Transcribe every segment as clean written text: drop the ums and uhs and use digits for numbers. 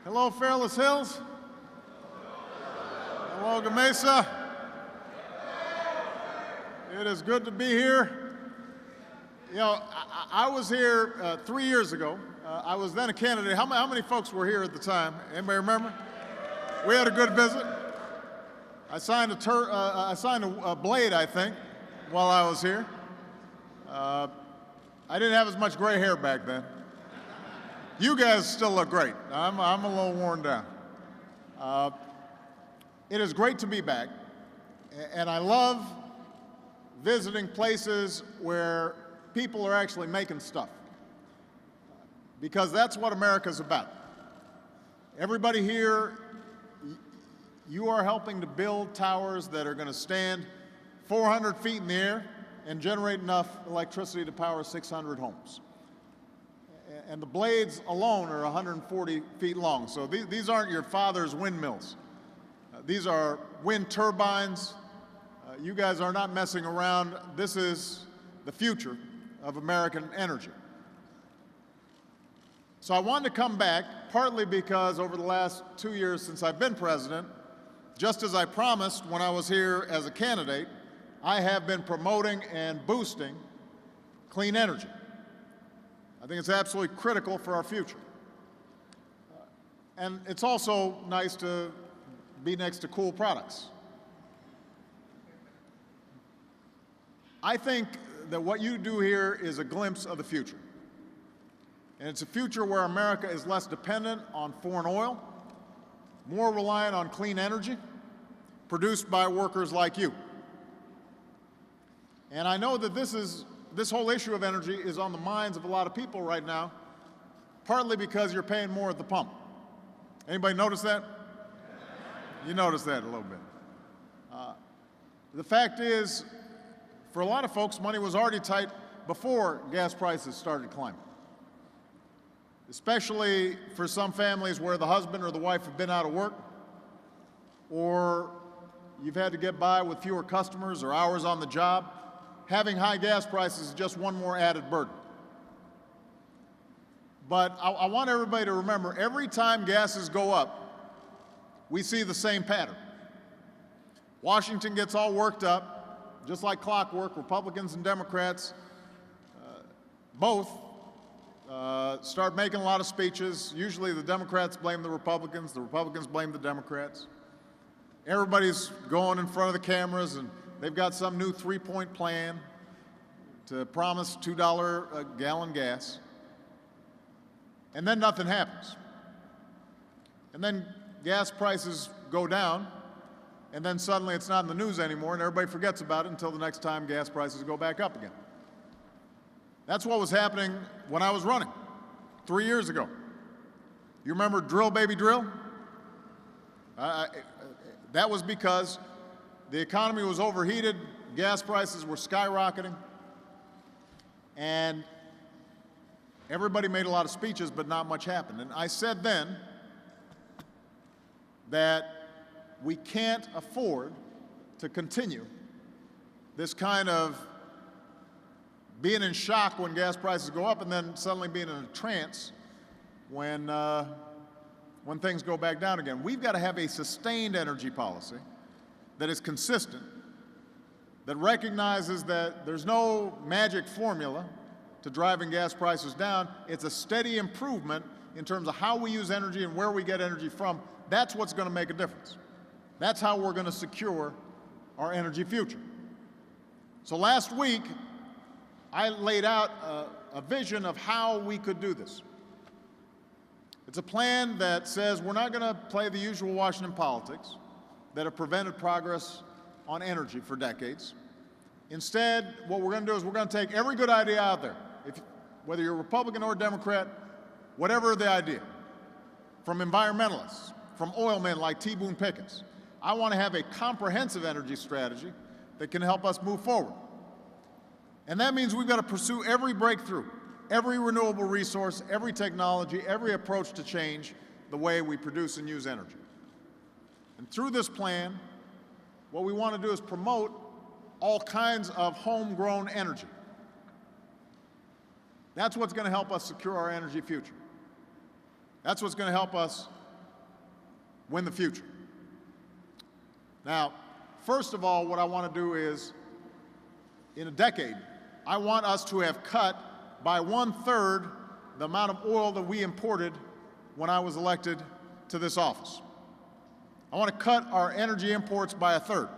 Hello, Fairless Hills. Hello, Gamesa. It is good to be here. You know, I was here 3 years ago. I was then a candidate. How many folks were here at the time? Anybody remember? We had a good visit. I signed a blade, I think, while I was here. I didn't have as much gray hair back then. You guys still look great. I'm a little worn down. It is great to be back, and I love visiting places where people are actually making stuff, because that's what America's about. Everybody here, you are helping to build towers that are going to stand 400 feet in the air and generate enough electricity to power 600 homes. And the blades alone are 140 feet long. So these aren't your father's windmills. These are wind turbines. You guys are not messing around. This is the future of American energy. So I wanted to come back, partly because over the last 2 years since I've been president, just as I promised when I was here as a candidate, I have been promoting and boosting clean energy. I think it's absolutely critical for our future. And it's also nice to be next to cool products. I think that what you do here is a glimpse of the future. And it's a future where America is less dependent on foreign oil, more reliant on clean energy produced by workers like you. And I know that this whole issue of energy is on the minds of a lot of people right now, partly because you're paying more at the pump. Anybody notice that? You notice that a little bit. The fact is, for a lot of folks, money was already tight before gas prices started climbing, especially for some families where the husband or the wife have been out of work, or you've had to get by with fewer customers or hours on the job. Having high gas prices is just one more added burden. But I want everybody to remember, every time gases go up, we see the same pattern. Washington gets all worked up, just like clockwork. Republicans and Democrats both start making a lot of speeches. Usually the Democrats blame the Republicans blame the Democrats. Everybody's going in front of the cameras, and they've got some new three-point plan to promise $2 a gallon gas. And then nothing happens. And then gas prices go down, and then suddenly it's not in the news anymore, and everybody forgets about it until the next time gas prices go back up again. That's what was happening when I was running 3 years ago. You remember Drill Baby Drill? That was because the economy was overheated, gas prices were skyrocketing, and everybody made a lot of speeches, but not much happened. And I said then that we can't afford to continue this kind of being in shock when gas prices go up and then suddenly being in a trance when things go back down again. We've got to have a sustained energy policy that is consistent, that recognizes that there's no magic formula to driving gas prices down. It's a steady improvement in terms of how we use energy and where we get energy from. That's what's going to make a difference. That's how we're going to secure our energy future. So last week, I laid out a vision of how we could do this. It's a plan that says we're not going to play the usual Washington politics that have prevented progress on energy for decades. Instead, what we're going to do is we're going to take every good idea out there, whether you're Republican or Democrat, whatever the idea, from environmentalists, from oil men like T. Boone Pickens. I want to have a comprehensive energy strategy that can help us move forward. And that means we've got to pursue every breakthrough, every renewable resource, every technology, every approach to change the way we produce and use energy. And through this plan, what we want to do is promote all kinds of homegrown energy. That's what's going to help us secure our energy future. That's what's going to help us win the future. Now, first of all, what I want to do is, in a decade, I want us to have cut by 1/3 the amount of oil that we imported when I was elected to this office. I want to cut our energy imports by 1/3.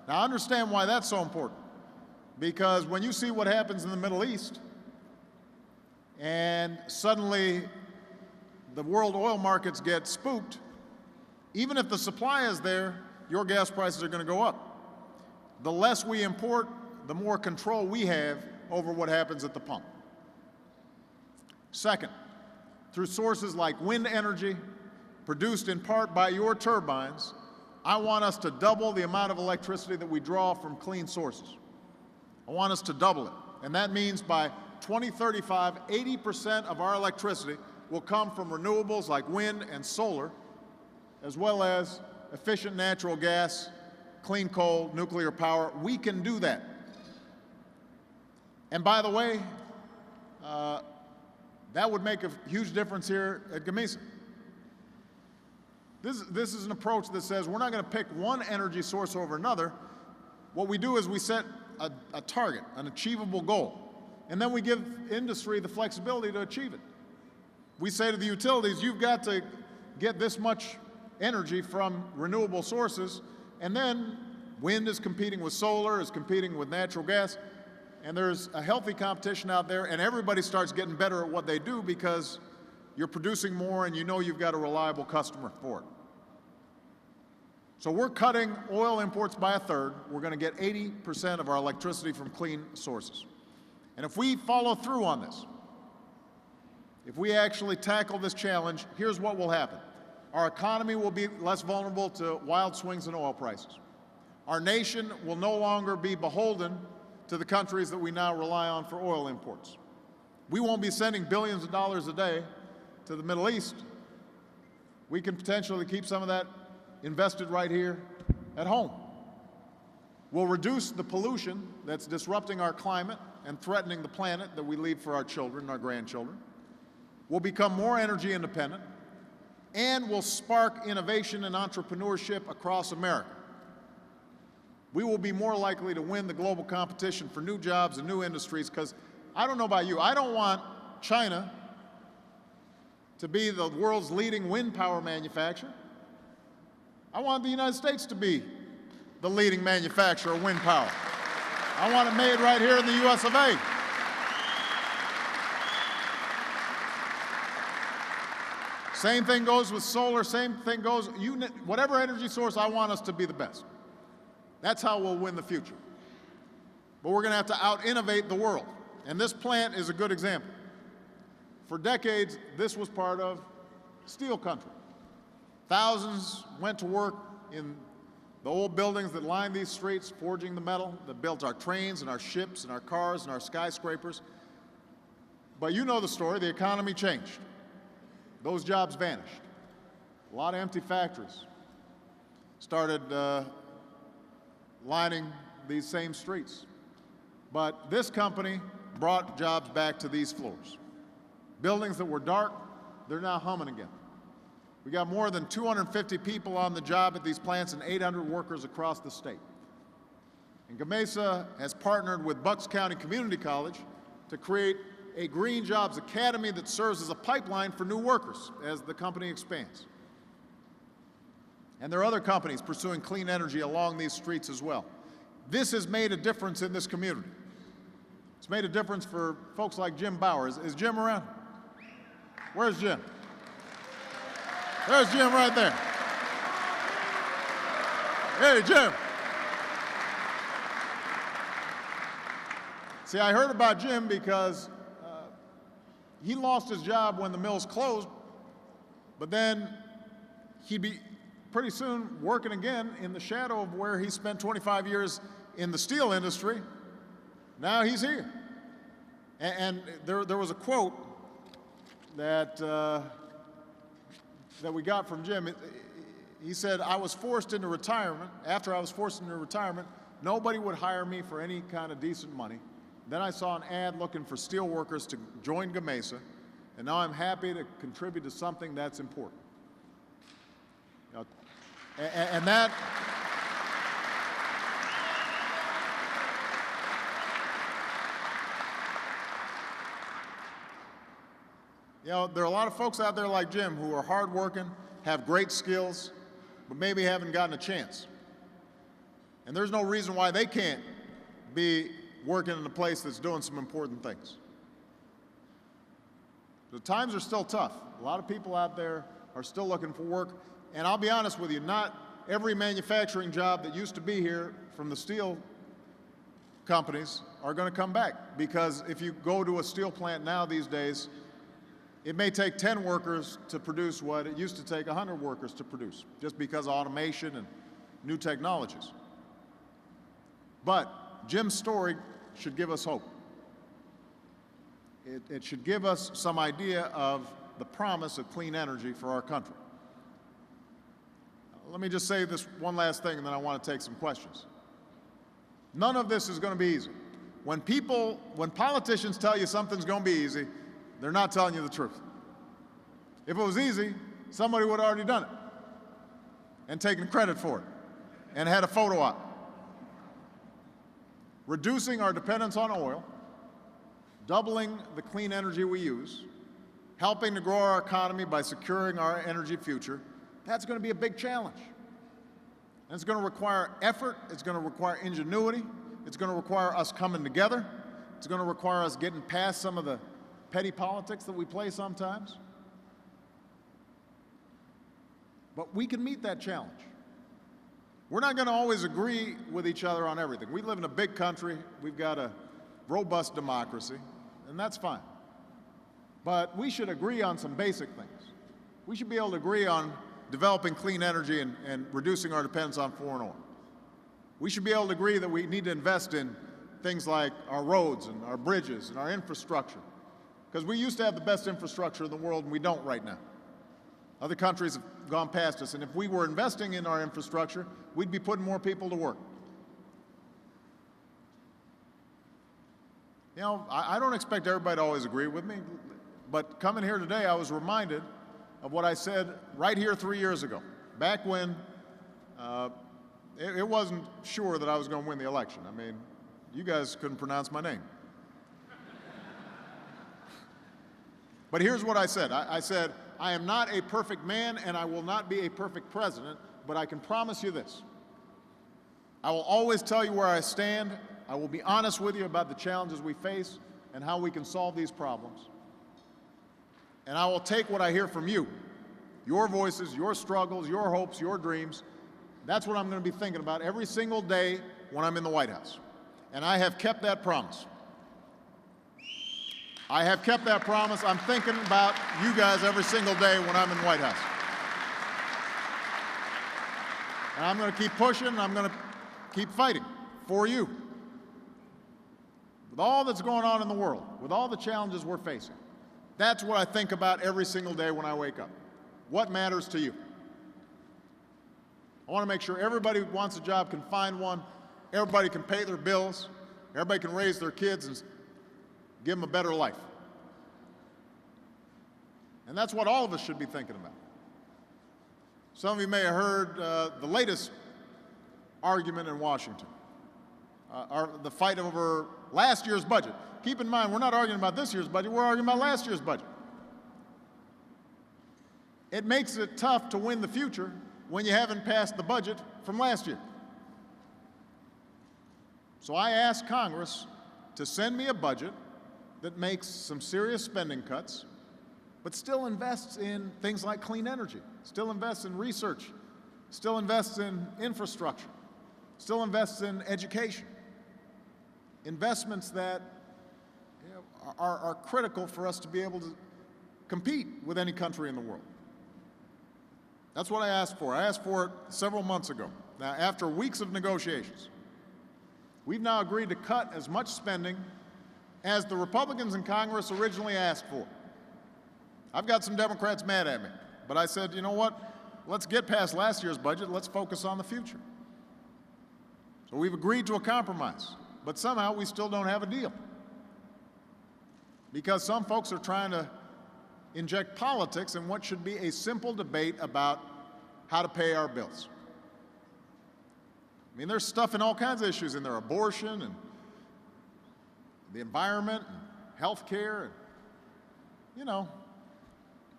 Now, I understand why that's so important, because when you see what happens in the Middle East, and suddenly the world oil markets get spooked, even if the supply is there, your gas prices are going to go up. The less we import, the more control we have over what happens at the pump. Second, through sources like wind energy, produced in part by your turbines, I want us to double the amount of electricity that we draw from clean sources. I want us to double it. And that means by 2035, 80% of our electricity will come from renewables like wind and solar, as well as efficient natural gas, clean coal, nuclear power. We can do that. And by the way, that would make a huge difference here at Gamesa. This is an approach that says we're not going to pick one energy source over another. What we do is we set a target, an achievable goal, and then we give industry the flexibility to achieve it. We say to the utilities, you've got to get this much energy from renewable sources, and then wind is competing with solar, is competing with natural gas, and there's a healthy competition out there, and everybody starts getting better at what they do because you're producing more and you know you've got a reliable customer for it. So we're cutting oil imports by 1/3. We're going to get 80% of our electricity from clean sources. And if we follow through on this, if we actually tackle this challenge, here's what will happen. Our economy will be less vulnerable to wild swings in oil prices. Our nation will no longer be beholden to the countries that we now rely on for oil imports. We won't be sending billions of dollars a day to the Middle East. We can potentially keep some of that invested right here at home. We'll reduce the pollution that's disrupting our climate and threatening the planet that we leave for our children and our grandchildren. We'll become more energy independent, and will spark innovation and entrepreneurship across America. We will be more likely to win the global competition for new jobs and new industries, because I don't know about you, I don't want China to be the world's leading wind power manufacturer. I want the United States to be the leading manufacturer of wind power. I want it made right here in the US of A. Same thing goes with solar, same thing goes, whatever energy source, I want us to be the best. That's how we'll win the future. But we're going to have to out-innovate the world. And this plant is a good example. For decades, this was part of steel country. Thousands went to work in the old buildings that lined these streets, forging the metal that built our trains and our ships and our cars and our skyscrapers. But you know the story, the economy changed. Those jobs vanished. A lot of empty factories started lining these same streets. But this company brought jobs back to these floors. Buildings that were dark, they're now humming again. We got more than 250 people on the job at these plants and 800 workers across the state. And Gamesa has partnered with Bucks County Community College to create a Green Jobs Academy that serves as a pipeline for new workers as the company expands. And there are other companies pursuing clean energy along these streets as well. This has made a difference in this community. It's made a difference for folks like Jim Bauer. Is Jim around? Where's Jim? There's Jim right there. Hey, Jim. See, I heard about Jim because he lost his job when the mills closed, but then he'd be pretty soon working again in the shadow of where he spent 25 years in the steel industry. Now he's here. And there was a quote that we got from Jim. He said, I was forced into retirement. After I was forced into retirement, nobody would hire me for any kind of decent money. Then I saw an ad looking for steel workers to join Gamesa, and now I'm happy to contribute to something that's important. Uh, and that, you know, there are a lot of folks out there like Jim who are hardworking, have great skills, but maybe haven't gotten a chance. And there's no reason why they can't be working in a place that's doing some important things. The times are still tough. A lot of people out there are still looking for work. And I'll be honest with you, not every manufacturing job that used to be here from the steel companies are going to come back. Because if you go to a steel plant now these days, it may take 10 workers to produce what it used to take 100 workers to produce, just because of automation and new technologies. But Jim's story should give us hope. It should give us some idea of the promise of clean energy for our country. Let me just say this one last thing, and then I want to take some questions. None of this is going to be easy. When politicians tell you something's going to be easy, they're not telling you the truth. If it was easy, somebody would have already done it and taken credit for it and had a photo op. Reducing our dependence on oil, doubling the clean energy we use, helping to grow our economy by securing our energy future, that's going to be a big challenge. And it's going to require effort, it's going to require ingenuity, it's going to require us coming together, it's going to require us getting past some of the petty politics that we play sometimes. But we can meet that challenge. We're not going to always agree with each other on everything. We live in a big country, we've got a robust democracy, and that's fine. But we should agree on some basic things. We should be able to agree on developing clean energy and reducing our dependence on foreign oil. We should be able to agree that we need to invest in things like our roads and our bridges and our infrastructure, because we used to have the best infrastructure in the world, and we don't right now. Other countries have gone past us, and if we were investing in our infrastructure, we'd be putting more people to work. You know, I don't expect everybody to always agree with me, but coming here today, I was reminded of what I said right here 3 years ago, back when it wasn't sure that I was going to win the election. I mean, you guys couldn't pronounce my name. But here's what I said. I said, I am not a perfect man, and I will not be a perfect president, but I can promise you this. I will always tell you where I stand. I will be honest with you about the challenges we face and how we can solve these problems. And I will take what I hear from you, your voices, your struggles, your hopes, your dreams. That's what I'm going to be thinking about every single day when I'm in the White House. And I have kept that promise. I have kept that promise. I'm thinking about you guys every single day when I'm in the White House. And I'm going to keep pushing, and I'm going to keep fighting for you. With all that's going on in the world, with all the challenges we're facing, that's what I think about every single day when I wake up. What matters to you? I want to make sure everybody who wants a job can find one, everybody can pay their bills, everybody can raise their kids and give them a better life. And that's what all of us should be thinking about. Some of you may have heard the latest argument in Washington, the fight over last year's budget. Keep in mind, we're not arguing about this year's budget, we're arguing about last year's budget. It makes it tough to win the future when you haven't passed the budget from last year. So I asked Congress to send me a budget that makes some serious spending cuts, but still invests in things like clean energy, still invests in research, still invests in infrastructure, still invests in education. Investments that are critical for us to be able to compete with any country in the world. That's what I asked for. I asked for it several months ago. Now, after weeks of negotiations, we've now agreed to cut as much spending as the Republicans in Congress originally asked for. I've got some Democrats mad at me, but I said, you know what? Let's get past last year's budget. Let's focus on the future. So we've agreed to a compromise, but somehow we still don't have a deal, because some folks are trying to inject politics in what should be a simple debate about how to pay our bills. I mean, there's stuff in all kinds of issues in there, abortion and the environment and health care. And, you know,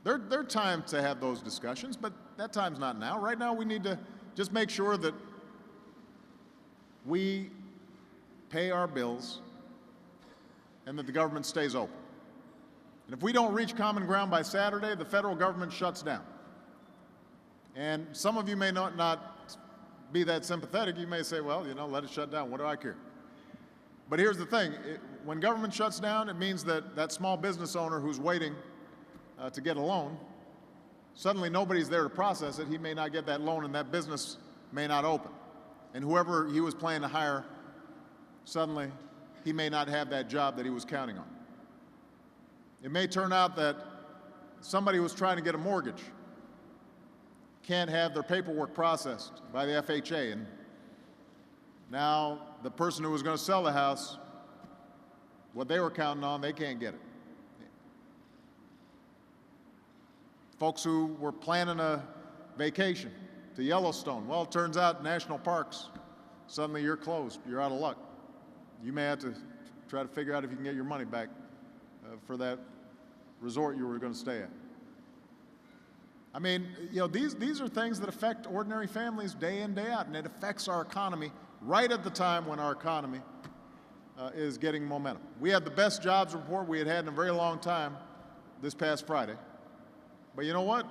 there are times to have those discussions, but that time's not now. Right now, we need to just make sure that we pay our bills and that the government stays open. And if we don't reach common ground by Saturday, the federal government shuts down. And some of you may not be that sympathetic. You may say, well, you know, let it shut down. What do I care? But here's the thing. When government shuts down, it means that that small business owner who's waiting to get a loan, suddenly nobody's there to process it. He may not get that loan and that business may not open. And whoever he was planning to hire, suddenly he may not have that job that he was counting on. It may turn out that somebody who was trying to get a mortgage can't have their paperwork processed by the FHA, and now the person who was going to sell the house, what they were counting on, they can't get it. Folks who were planning a vacation to Yellowstone, well, it turns out national parks, suddenly you're closed, you're out of luck. You may have to try to figure out if you can get your money back for that resort you were going to stay at. I mean, you know, these are things that affect ordinary families day in, day out, and it affects our economy right at the time when our economy is getting momentum. We had the best jobs report we had had in a very long time this past Friday. But you know what?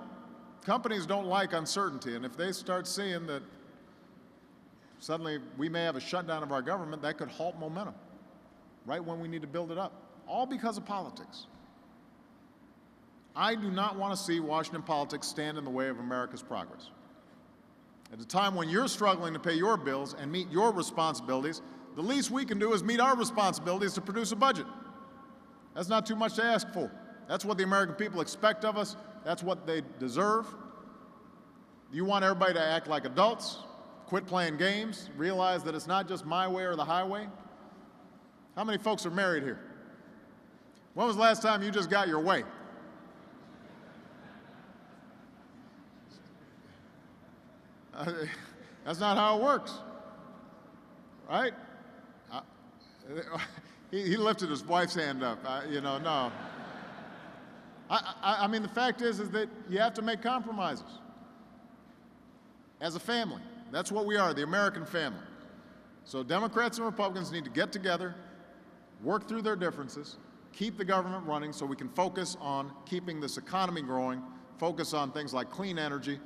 Companies don't like uncertainty, and if they start seeing that suddenly we may have a shutdown of our government, that could halt momentum right when we need to build it up, all because of politics. I do not want to see Washington politics stand in the way of America's progress. At a time when you're struggling to pay your bills and meet your responsibilities, the least we can do is meet our responsibilities to produce a budget. That's not too much to ask for. That's what the American people expect of us. That's what they deserve. You want everybody to act like adults, quit playing games, realize that it's not just my way or the highway. How many folks are married here? When was the last time you just got your way? That's not how it works, right? He lifted his wife's hand up. You know, no. I mean, the fact is that you have to make compromises as a family. That's what we are, the American family. So Democrats and Republicans need to get together, work through their differences, keep the government running so we can focus on keeping this economy growing, focus on things like clean energy,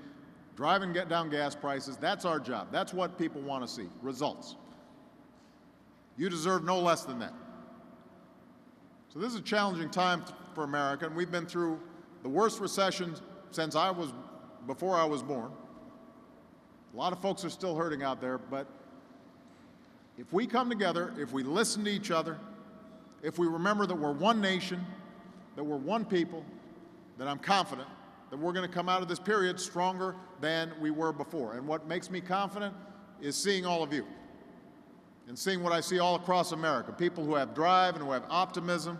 driving down gas prices. That's our job. That's what people want to see, results. You deserve no less than that. So this is a challenging time for America, and we've been through the worst recession since before I was born. A lot of folks are still hurting out there, but if we come together, if we listen to each other, if we remember that we're one nation, that we're one people, then I'm confident that we're going to come out of this period stronger than we were before. And what makes me confident is seeing all of you and seeing what I see all across America, people who have drive and who have optimism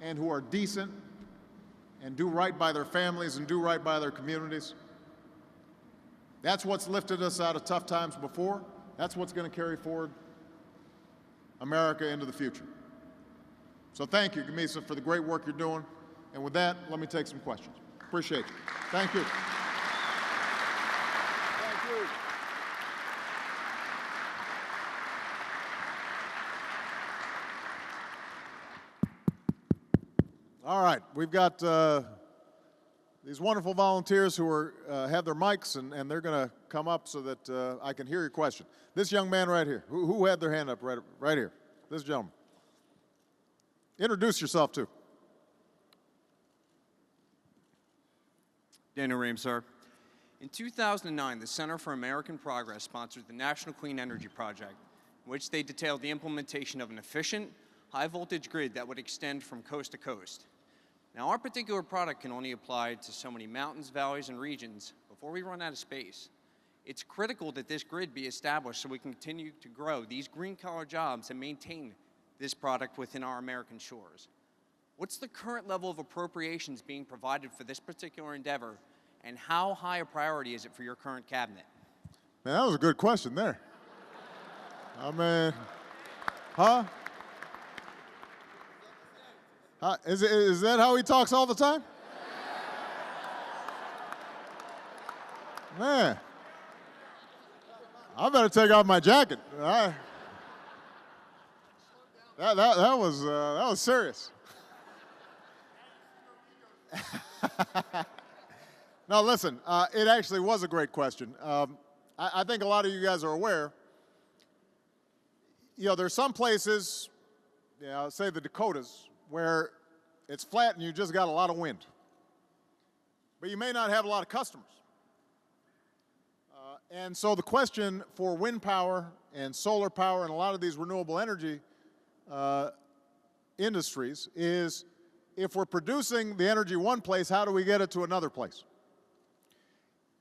and who are decent and do right by their families and do right by their communities. That's what's lifted us out of tough times before. That's what's going to carry forward America into the future. So thank you, Gamesa, for the great work you're doing. And with that, let me take some questions. Appreciate you. Thank you. Thank you. All right, we've got these wonderful volunteers who have their mics, and they're going to come up so that I can hear your question. This young man right here, who had their hand up right here? This gentleman. Introduce yourself, too. Daniel Ream, sir. In 2009, the Center for American Progress sponsored the National Clean Energy Project, in which they detailed the implementation of an efficient, high-voltage grid that would extend from coast to coast. Now, our particular product can only apply to so many mountains, valleys, and regions before we run out of space. It's critical that this grid be established so we can continue to grow these green-collar jobs and maintain this product within our American shores. What's the current level of appropriations being provided for this particular endeavor, And how high a priority is it for your current cabinet? Man, that was a good question there. I mean, huh? Is that how he talks all the time? Man, I better take off my jacket. That was serious. No, listen, it actually was a great question. I think a lot of you guys are aware, there's some places, say the Dakotas, where it's flat and you just got a lot of wind. But you may not have a lot of customers. And so the question for wind power and solar power and a lot of these renewable energy industries is, if we're producing the energy one place, how do we get it to another place?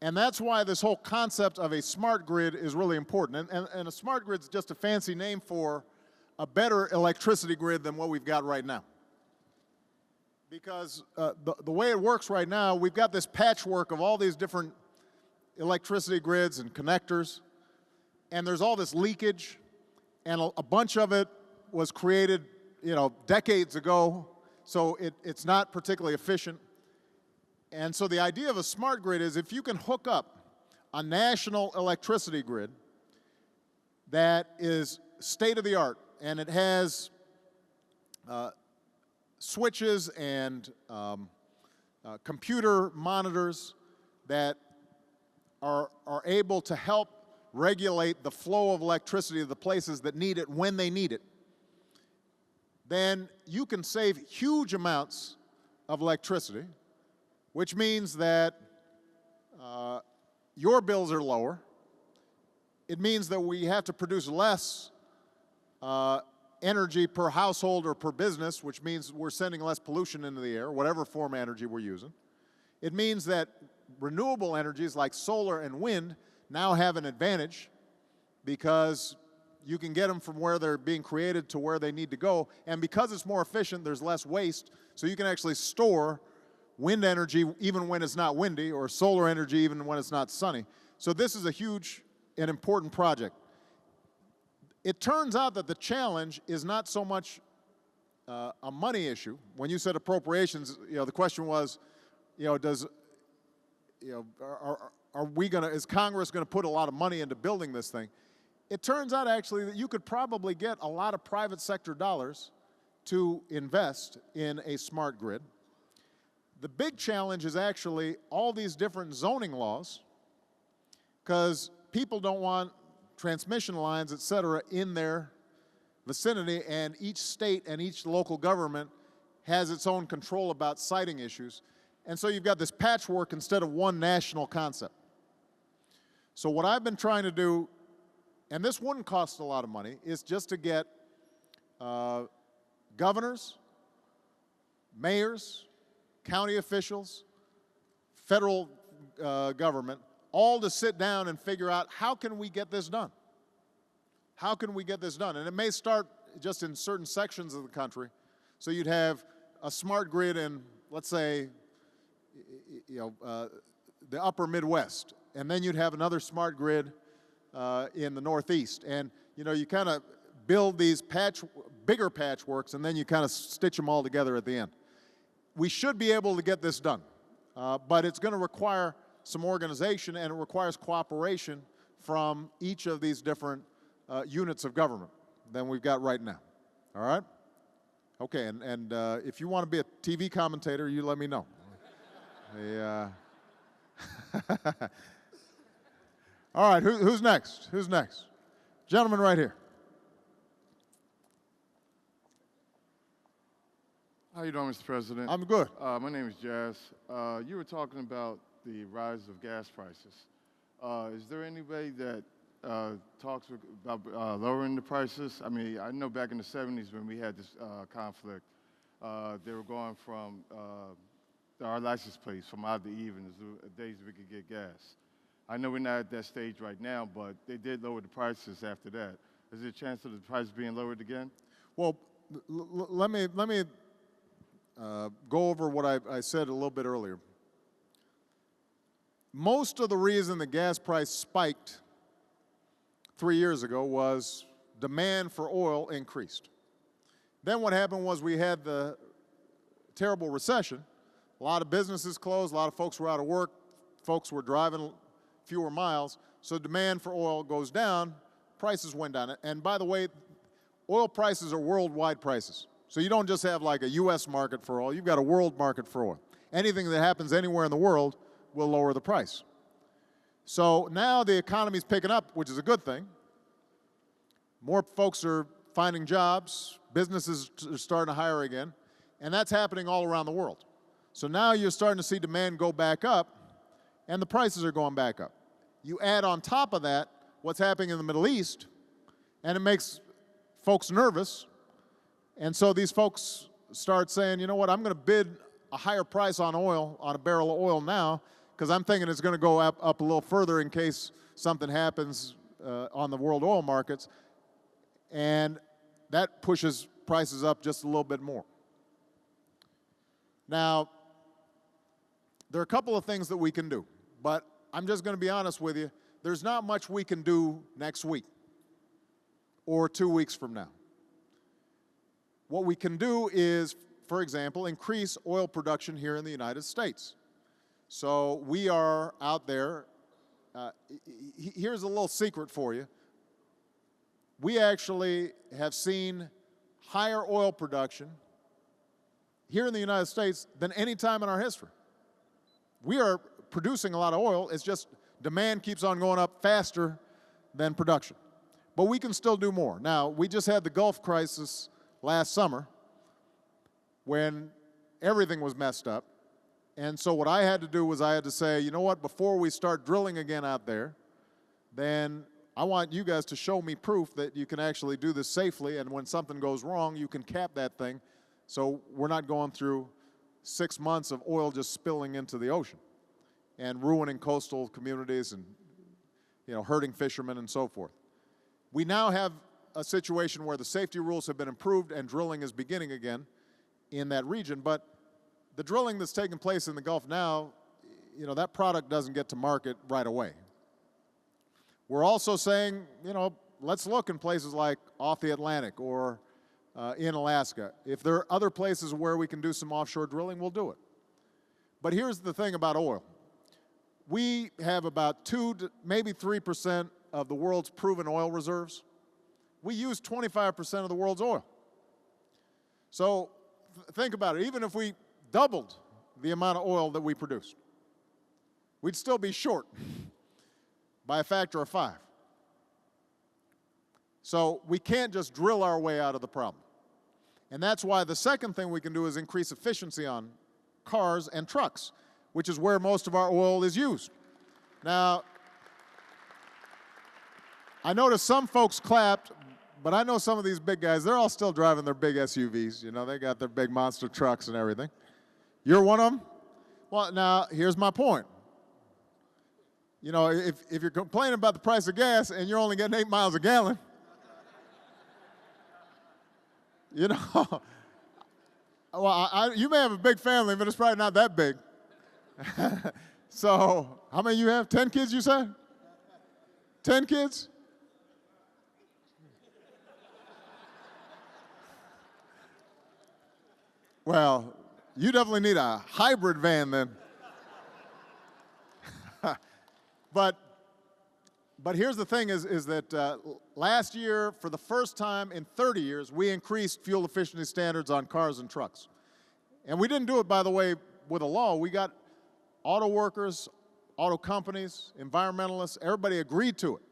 And that's why this whole concept of a smart grid is really important. And a smart grid is just a fancy name for a better electricity grid than what we've got right now. Because the way it works right now, we've got this patchwork of all these different electricity grids and connectors, and there's all this leakage, and a bunch of it was created, decades ago, so it's not particularly efficient. And so the idea of a smart grid is, if you can hook up a national electricity grid that is state-of-the-art, and it has switches and computer monitors that are able to help regulate the flow of electricity to the places that need it when they need it, then you can save huge amounts of electricity, which means that your bills are lower. It means that we have to produce less energy per household or per business, which means we're sending less pollution into the air, whatever form of energy we're using. It means that renewable energies like solar and wind now have an advantage because you can get them from where they're being created to where they need to go. And because it's more efficient, there's less waste, so you can actually store wind energy even when it's not windy, or solar energy even when it's not sunny. So this is a huge and important project. It turns out that the challenge is not so much a money issue. When you said appropriations, the question was, is Congress going to put a lot of money into building this thing? It turns out actually that you could probably get a lot of private sector dollars to invest in a smart grid. The big challenge is actually all these different zoning laws, because people don't want transmission lines, et cetera, in their vicinity, and each state and each local government has its own control about siting issues. And so you've got this patchwork instead of one national concept. So what I've been trying to do, and this wouldn't cost a lot of money, is just to get governors, mayors, county officials, federal government, all to sit down and figure out, how can we get this done? How can we get this done? And it may start just in certain sections of the country. So you'd have a smart grid in, let's say, the upper Midwest, and then you'd have another smart grid in the Northeast. And you kind of build these bigger patchworks, and then you kind of stitch them all together at the end. We should be able to get this done, but it's going to require some organization, and it requires cooperation from each of these different units of government than we've got right now. All right? Okay, and if you want to be a TV commentator, you let me know. All right, who's next? Who's next? Gentleman right here. How you doing, Mr. President? I'm good. My name is Jazz. You were talking about the rise of gas prices. Is there any way that talks about lowering the prices? I mean, I know back in the 70s when we had this conflict, they were going from our license plates from odd to even as the days we could get gas. I know we're not at that stage right now, but they did lower the prices after that. Is there a chance of the price being lowered again? Well, let me go over what I said a little bit earlier. most of the reason the gas price spiked 3 years ago was demand for oil increased. Then what happened was we had the terrible recession. A lot of businesses closed, a lot of folks were out of work, folks were driving fewer miles, so demand for oil goes down, prices went down. And by the way, oil prices are worldwide prices. So you don't just have like a US market for oil, you've got a world market for oil. Anything that happens anywhere in the world will lower the price. So now the economy's picking up, which is a good thing. More folks are finding jobs, businesses are starting to hire again, and that's happening all around the world. So now you're starting to see demand go back up, and the prices are going back up. You add on top of that what's happening in the Middle East, and it makes folks nervous, and so these folks start saying, you know what, I'm going to bid a higher price on oil, on a barrel of oil now, because I'm thinking it's going to go up a little further in case something happens on the world oil markets, and that pushes prices up just a little bit more. Now, there are a couple of things that we can do, but I'm just going to be honest with you, there's not much we can do next week or 2 weeks from now. What we can do is, for example, increase oil production here in the United States. So we are out there, here's a little secret for you. We actually have seen higher oil production here in the United States than any time in our history. We are producing a lot of oil, it's just demand keeps on going up faster than production. But we can still do more. Now, we just had the Gulf crisis last summer when everything was messed up. And so what I had to do was I had to say, you know what, before we start drilling again out there, then I want you guys to show me proof that you can actually do this safely, and when something goes wrong, you can cap that thing so we're not going through 6 months of oil just spilling into the ocean and ruining coastal communities and, you know, hurting fishermen and so forth. We now have a situation where the safety rules have been improved and drilling is beginning again in that region, but the drilling that's taking place in the Gulf now, you know, that product doesn't get to market right away. We're also saying, you know, let's look in places like off the Atlantic or in Alaska. If there are other places where we can do some offshore drilling, we'll do it. But here's the thing about oil. We have about 2 to maybe 3% of the world's proven oil reserves. We use 25% of the world's oil. So think about it. Even if we doubled the amount of oil that we produce, we'd still be short by a factor of 5. So we can't just drill our way out of the problem. And that's why the second thing we can do is increase efficiency on cars and trucks, which is where most of our oil is used. Now, I noticed some folks clapped, but I know some of these big guys, they're all still driving their big SUVs. You know, they got their big monster trucks and everything. You're one of them? Well, now, here's my point. You know, if you're complaining about the price of gas and you're only getting 8 miles a gallon, you know, well, you may have a big family, but it's probably not that big. So, how many you have? 10 kids, you said? 10 kids? Well, you definitely need a hybrid van then. But here's the thing is that last year, for the first time in 30 years, we increased fuel efficiency standards on cars and trucks. And we didn't do it, by the way, with a law. We got auto workers, auto companies, environmentalists, everybody agreed to it.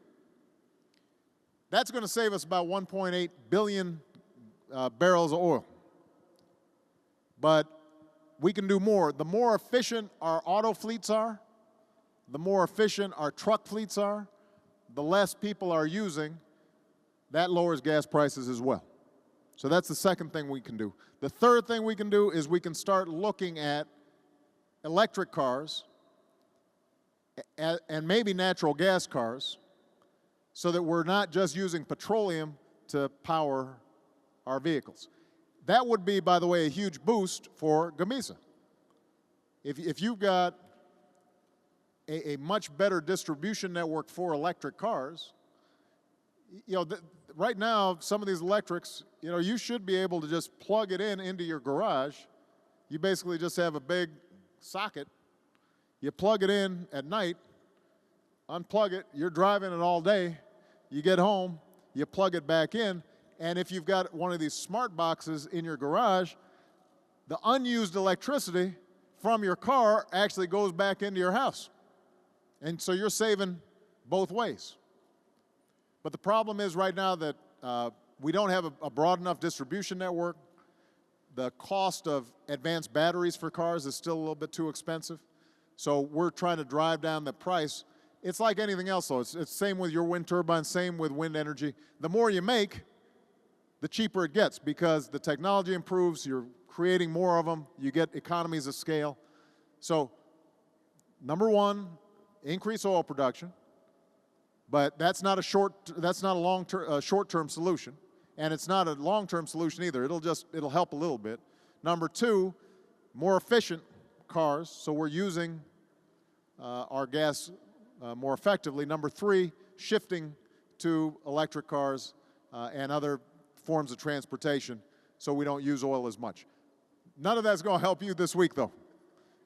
That's going to save us about 1.8 billion barrels of oil. But we can do more. The more efficient our auto fleets are, the more efficient our truck fleets are, the less people are using, that lowers gas prices as well. So that's the second thing we can do. The third thing we can do is we can start looking at electric cars and maybe natural gas cars so that we're not just using petroleum to power our vehicles. That would be, by the way, a huge boost for Gamesa. If you've got a much better distribution network for electric cars, you know, right now, some of these electrics, you know, you should be able to just plug it in into your garage. You basically just have a big socket. You plug it in at night, unplug it, you're driving it all day, you get home, you plug it back in, and if you've got one of these smart boxes in your garage, the unused electricity from your car actually goes back into your house. And so you're saving both ways. But the problem is right now that we don't have a broad enough distribution network. The cost of advanced batteries for cars is still a little bit too expensive. So we're trying to drive down the price. It's like anything else, though. It's the same with your wind turbine, same with wind energy. The more you make, the cheaper it gets because the technology improves, you're creating more of them, you get economies of scale. So, number one, increase oil production, but that's not a short-term solution, and it's not a long-term solution either. It'll help a little bit. Number two, more efficient cars, so we're using our gas more effectively. Number three, shifting to electric cars and other forms of transportation so we don't use oil as much. None of that's going to help you this week, though.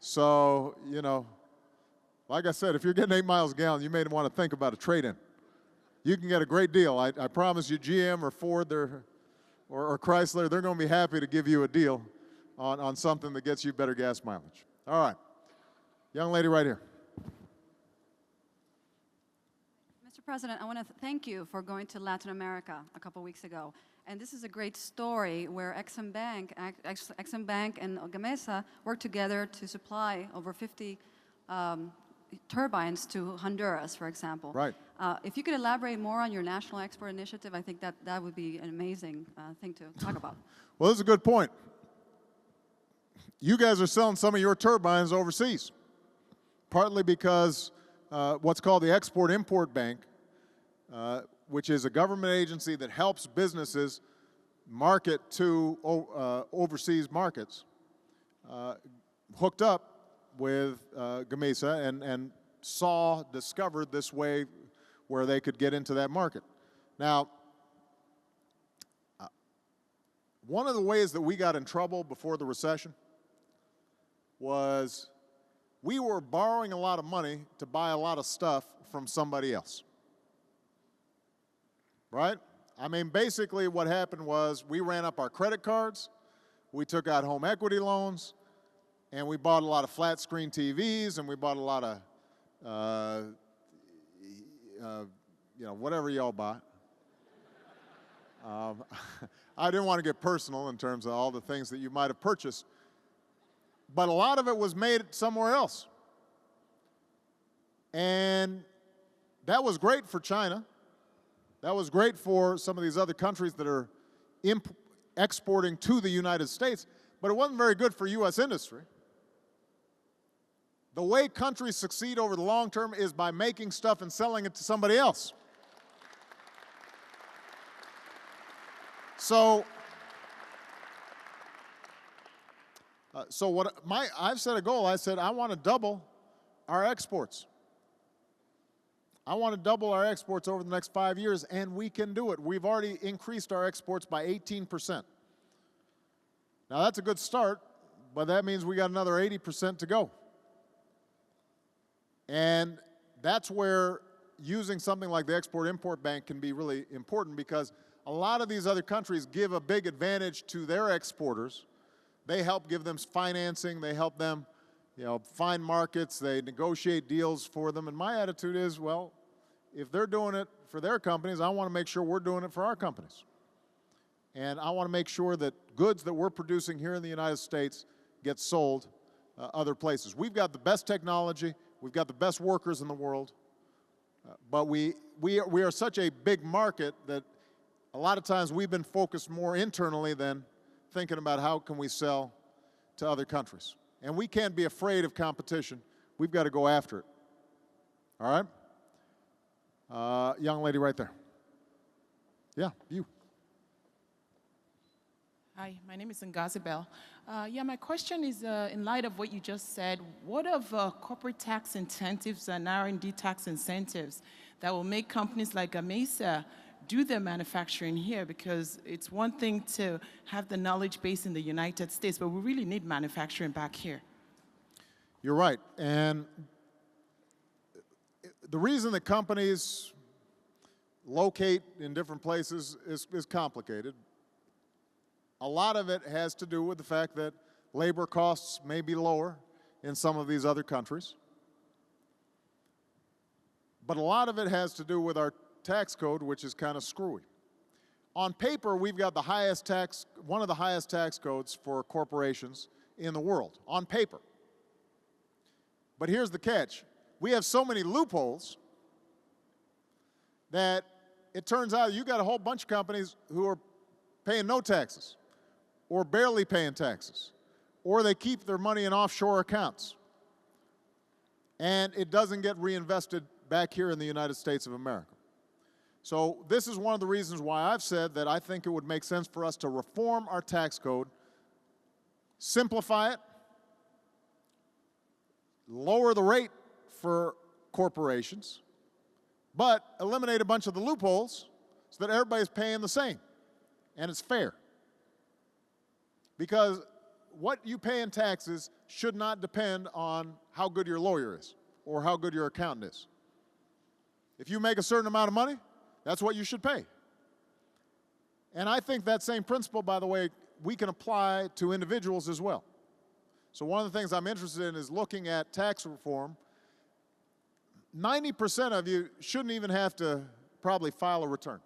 So, you know, like I said, if you're getting 8 miles a gallon, you may want to think about a trade-in. You can get a great deal. I promise you, GM or Ford or Chrysler, they're going to be happy to give you a deal on something that gets you better gas mileage. All right. Young lady right here. Mr. President, I want to thank you for going to Latin America a couple weeks ago. And this is a great story where Exim Bank and Gamesa worked together to supply over 50 turbines to Honduras, for example. Right. If you could elaborate more on your national export initiative, I think that would be an amazing thing to talk about. Well, this is a good point. You guys are selling some of your turbines overseas, partly because what's called the Export-Import Bank, which is a government agency that helps businesses market to overseas markets, hooked up with Gamesa and discovered this way where they could get into that market. Now, one of the ways that we got in trouble before the recession was we were borrowing a lot of money to buy a lot of stuff from somebody else. Right? I mean, basically what happened was we ran up our credit cards, we took out home equity loans, and we bought a lot of flat screen TVs, and we bought a lot of, you know, whatever y'all bought. I didn't want to get personal in terms of all the things that you might have purchased, but a lot of it was made somewhere else. And that was great for China. That was great for some of these other countries that are exporting to the United States, but it wasn't very good for U.S. industry. The way countries succeed over the long term is by making stuff and selling it to somebody else. So I've set a goal. I said I want to double our exports. I want to double our exports over the next 5 years, and we can do it. We've already increased our exports by 18%. Now, that's a good start, but that means we got another 80% to go. And that's where using something like the Export-Import Bank can be really important, because a lot of these other countries give a big advantage to their exporters. They help give them financing. They help them, you know, find markets. They negotiate deals for them. And my attitude is, well, if they're doing it for their companies, I want to make sure we're doing it for our companies. And I want to make sure that goods that we're producing here in the United States get sold other places. We've got the best technology. We've got the best workers in the world. But we are such a big market that a lot of times we've been focused more internally than thinking about how can we sell to other countries. And we can't be afraid of competition. We've got to go after it. All right? Young lady right there. Yeah, you. Hi, my name is Ngozi Bell. Yeah, my question is, in light of what you just said, what of corporate tax incentives and R&D tax incentives that will make companies like Gamesa do their manufacturing here? Because it's one thing to have the knowledge base in the United States, but we really need manufacturing back here. You're right. And the reason that companies locate in different places is complicated. A lot of it has to do with the fact that labor costs may be lower in some of these other countries. But a lot of it has to do with our tax code, which is kind of screwy. On paper, we've got the highest tax, one of the highest tax codes for corporations in the world, on paper. But here's the catch. We have so many loopholes that it turns out you got a whole bunch of companies who are paying no taxes, or barely paying taxes, or they keep their money in offshore accounts, and it doesn't get reinvested back here in the United States of America. So this is one of the reasons why I've said that I think it would make sense for us to reform our tax code, simplify it, lower the rate for corporations, but eliminate a bunch of the loopholes so that everybody's paying the same, and it's fair. Because what you pay in taxes should not depend on how good your lawyer is or how good your accountant is. If you make a certain amount of money, that's what you should pay. And I think that same principle, by the way, we can apply to individuals as well. So one of the things I'm interested in is looking at tax reform. 90% of you shouldn't even have to probably file a return.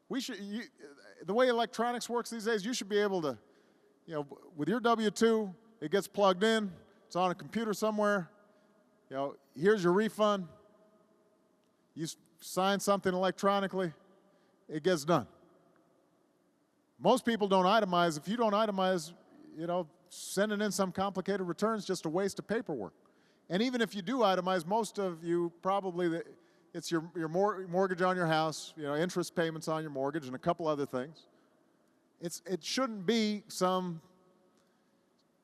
The way electronics works these days, you should be able to, with your W-2, it gets plugged in, it's on a computer somewhere, here's your refund, you sign something electronically, it gets done. Most people don't itemize. If you don't itemize, sending in some complicated return is just a waste of paperwork. And even if you do itemize, most of you probably, it's your mortgage on your house, interest payments on your mortgage and a couple other things. It shouldn't be some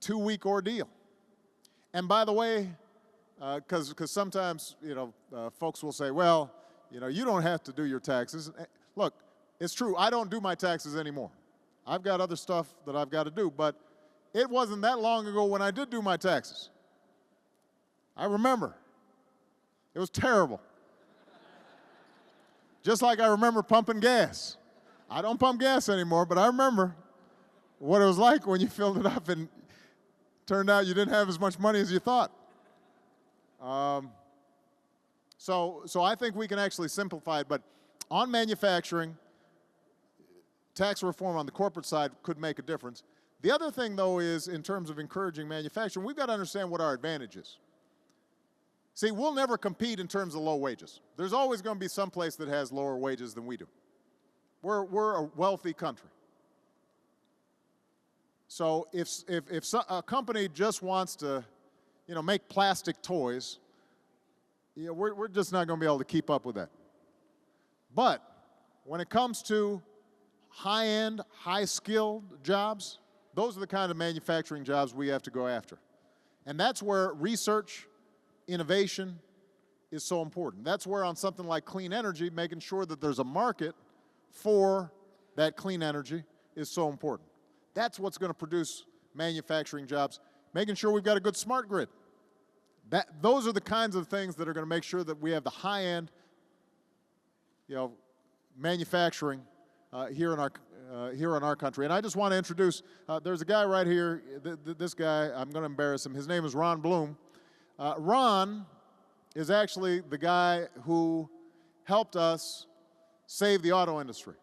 2-week ordeal. And by the way, because sometimes, folks will say, well, you don't have to do your taxes. Look, it's true, I don't do my taxes anymore. I've got other stuff that I've got to do, but it wasn't that long ago when I did do my taxes. I remember. It was terrible. Just like I remember pumping gas. I don't pump gas anymore, but I remember what it was like when you filled it up and turned out you didn't have as much money as you thought. So I think we can actually simplify it, but on manufacturing, tax reform on the corporate side could make a difference. The other thing, though, is in terms of encouraging manufacturing, we've got to understand what our advantage is. See, we'll never compete in terms of low wages. There's always going to be some place that has lower wages than we do. We're a wealthy country. So if a company just wants to, make plastic toys, we're just not going to be able to keep up with that. But when it comes to high-end, high-skilled jobs, those are the kind of manufacturing jobs we have to go after. And that's where research, innovation is so important. That's where on something like clean energy, making sure that there's a market for that clean energy is so important. That's what's going to produce manufacturing jobs, making sure we've got a good smart grid. Those are the kinds of things that are going to make sure that we have the high-end, manufacturing here in our country. And I just want to introduce, there's a guy right here, this guy, I'm going to embarrass him. His name is Ron Bloom. Ron is actually the guy who helped us save the auto industry.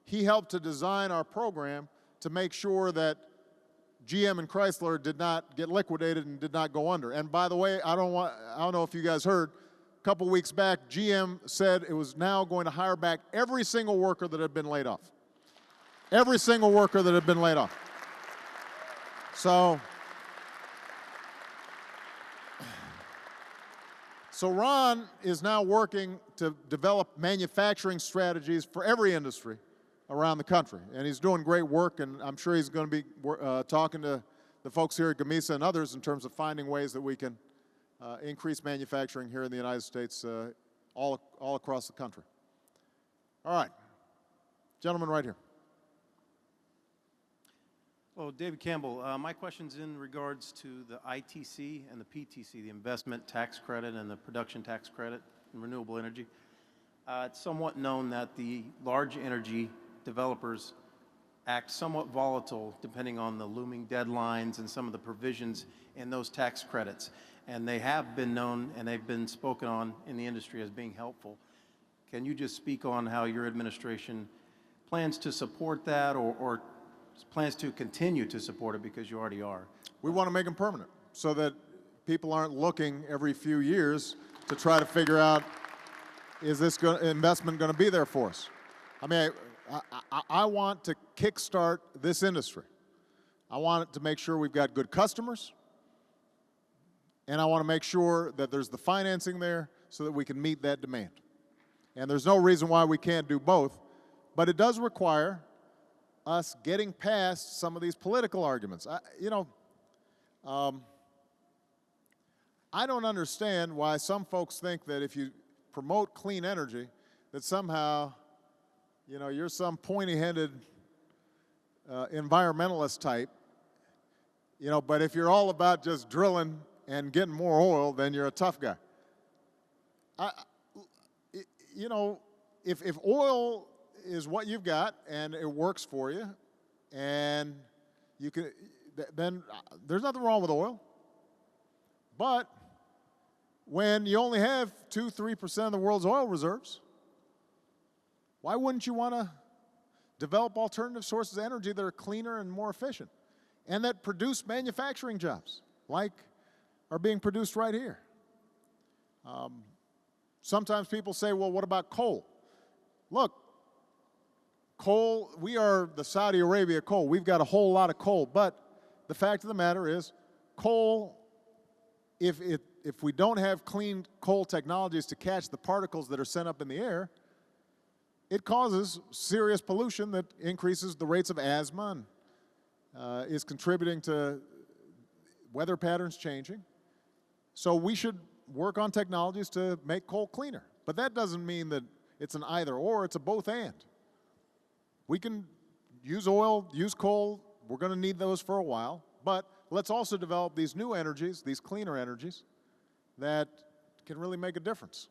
He helped to design our program to make sure that GM and Chrysler did not get liquidated and did not go under. And by the way, I don't know if you guys heard, a couple weeks back, GM said it was now going to hire back every single worker that had been laid off. Every single worker that had been laid off. So Ron is now working to develop manufacturing strategies for every industry around the country. And he's doing great work, and I'm sure he's going to be talking to the folks here at Gamesa and others in terms of finding ways that we can increase manufacturing here in the United States all across the country. All right. Gentleman right here. Well, David Campbell, my question's in regards to the ITC and the PTC, the investment tax credit and the production tax credit in renewable energy. It's somewhat known that the large energy developers act somewhat volatile depending on the looming deadlines and some of the provisions in those tax credits. And they have been known and they've been spoken on in the industry as being helpful. Can you just speak on how your administration plans to support that or plans to continue to support it, because you already are? We want to make them permanent so that people aren't looking every few years to try to figure out, is this investment going to be there for us? I mean, I want to kickstart this industry. I want to make sure we've got good customers, and I want to make sure that there's the financing there so that we can meet that demand. And there's no reason why we can't do both, but it does require us getting past some of these political arguments. I don't understand why some folks think that if you promote clean energy, that somehow, you're some pointy-headed environmentalist type, but if you're all about just drilling and getting more oil, then you're a tough guy. If oil is what you've got and it works for you, and you can, then there's nothing wrong with oil. But when you only have 2-3% of the world's oil reserves, why wouldn't you want to develop alternative sources of energy that are cleaner and more efficient and that produce manufacturing jobs like are being produced right here? Sometimes people say, well, what about coal? Look, coal, we are the Saudi Arabia coal. We've got a whole lot of coal, but the fact of the matter is, coal, if we don't have clean coal technologies to catch the particles that are sent up in the air, it causes serious pollution that increases the rates of asthma and is contributing to weather patterns changing. So we should work on technologies to make coal cleaner. But that doesn't mean that it's an either or, it's a both and. We can use oil, use coal, we're going to need those for a while, but let's also develop these new energies, these cleaner energies, that can really make a difference.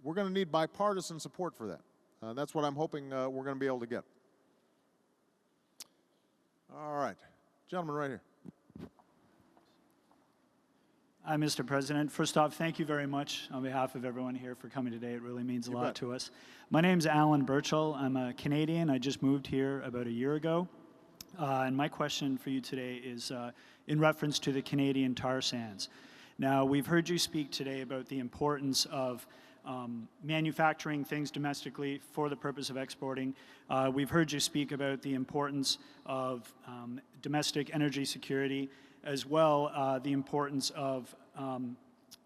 We're going to need bipartisan support for that. That's what I'm hoping we're going to be able to get. All right. Gentleman right here. Hi, Mr. President. First off, thank you very much on behalf of everyone here for coming today. It really means a lot to us. My name's Alan Birchall. I'm a Canadian. I just moved here about a year ago. And my question for you today is in reference to the Canadian tar sands. Now, we've heard you speak today about the importance of manufacturing things domestically for the purpose of exporting. We've heard you speak about the importance of domestic energy security, as well the importance of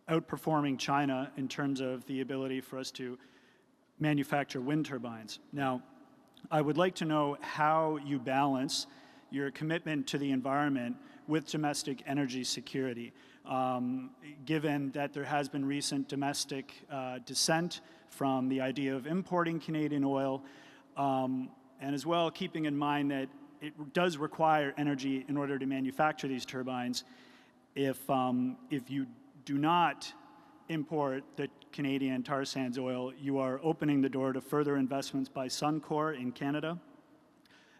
outperforming China in terms of the ability for us to manufacture wind turbines. Now, I would like to know how you balance your commitment to the environment with domestic energy security, given that there has been recent domestic dissent from the idea of importing Canadian oil, and as well keeping in mind that it does require energy in order to manufacture these turbines. If you do not import the Canadian tar sands oil, you are opening the door to further investments by Suncor in Canada.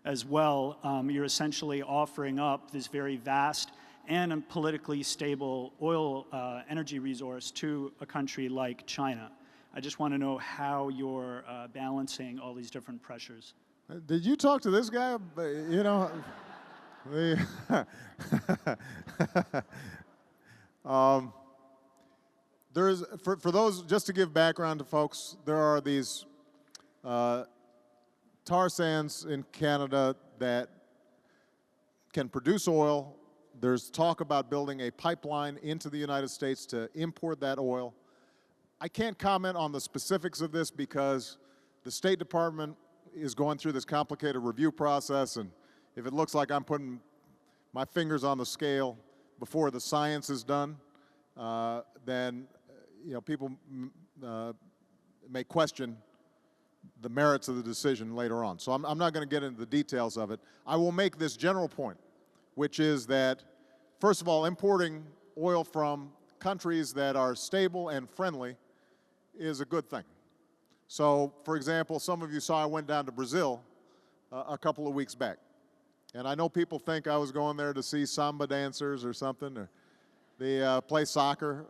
As well, you're essentially offering up this very vast and politically stable oil energy resource to a country like China. I just want to know how you're balancing all these different pressures. Did you talk to this guy? There's, for those, just to give background to folks, there are these tar sands in Canada that can produce oil. There's talk about building a pipeline into the United States to import that oil. I can't comment on the specifics of this because the State Department is going through this complicated review process, and if it looks like I'm putting my fingers on the scale before the science is done, then people may question the merits of the decision later on. So I'm not going to get into the details of it. I will make this general point, which is that, first of all, importing oil from countries that are stable and friendly is a good thing. So, for example, some of you saw I went down to Brazil a couple of weeks back. And I know people think I was going there to see samba dancers or something, or they play soccer.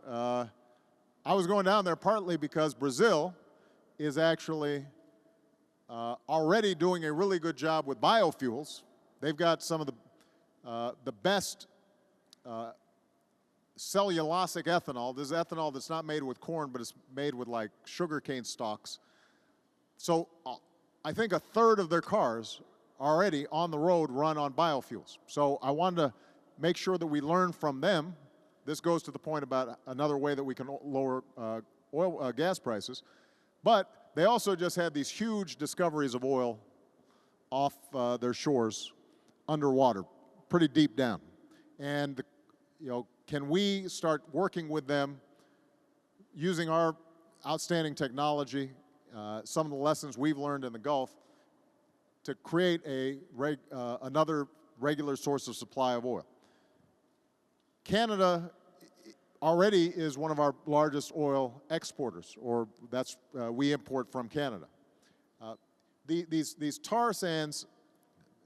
I was going down there partly because Brazil is actually already doing a really good job with biofuels. They've got some of the best cellulosic ethanol. This is ethanol that's not made with corn, but it's made with like sugarcane stalks. So I think a third of their cars already on the road run on biofuels. So I wanted to make sure that we learn from them. This goes to the point about another way that we can lower gas prices. But they also just had these huge discoveries of oil off their shores underwater, pretty deep down. And can we start working with them using our outstanding technology, some of the lessons we've learned in the Gulf, to create another regular source of supply of oil? Canada already is one of our largest oil exporters, or that's we import from Canada. These tar sands,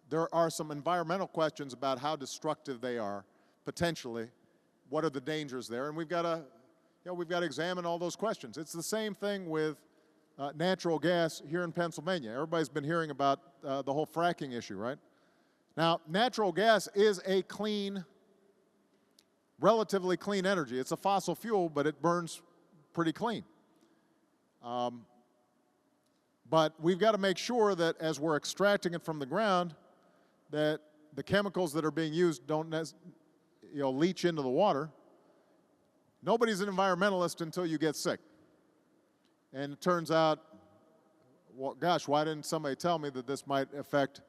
there are some environmental questions about how destructive they are potentially. What are the dangers there? And we've got to examine all those questions. It's the same thing with natural gas here in Pennsylvania. Everybody's been hearing about the whole fracking issue, right? Now, natural gas is a clean, relatively clean energy. It's a fossil fuel, but it burns pretty clean. But we've got to make sure that as we're extracting it from the ground, that the chemicals that are being used don't leach into the water. Nobody's an environmentalist until you get sick. And it turns out, well, gosh, why didn't somebody tell me that this might affect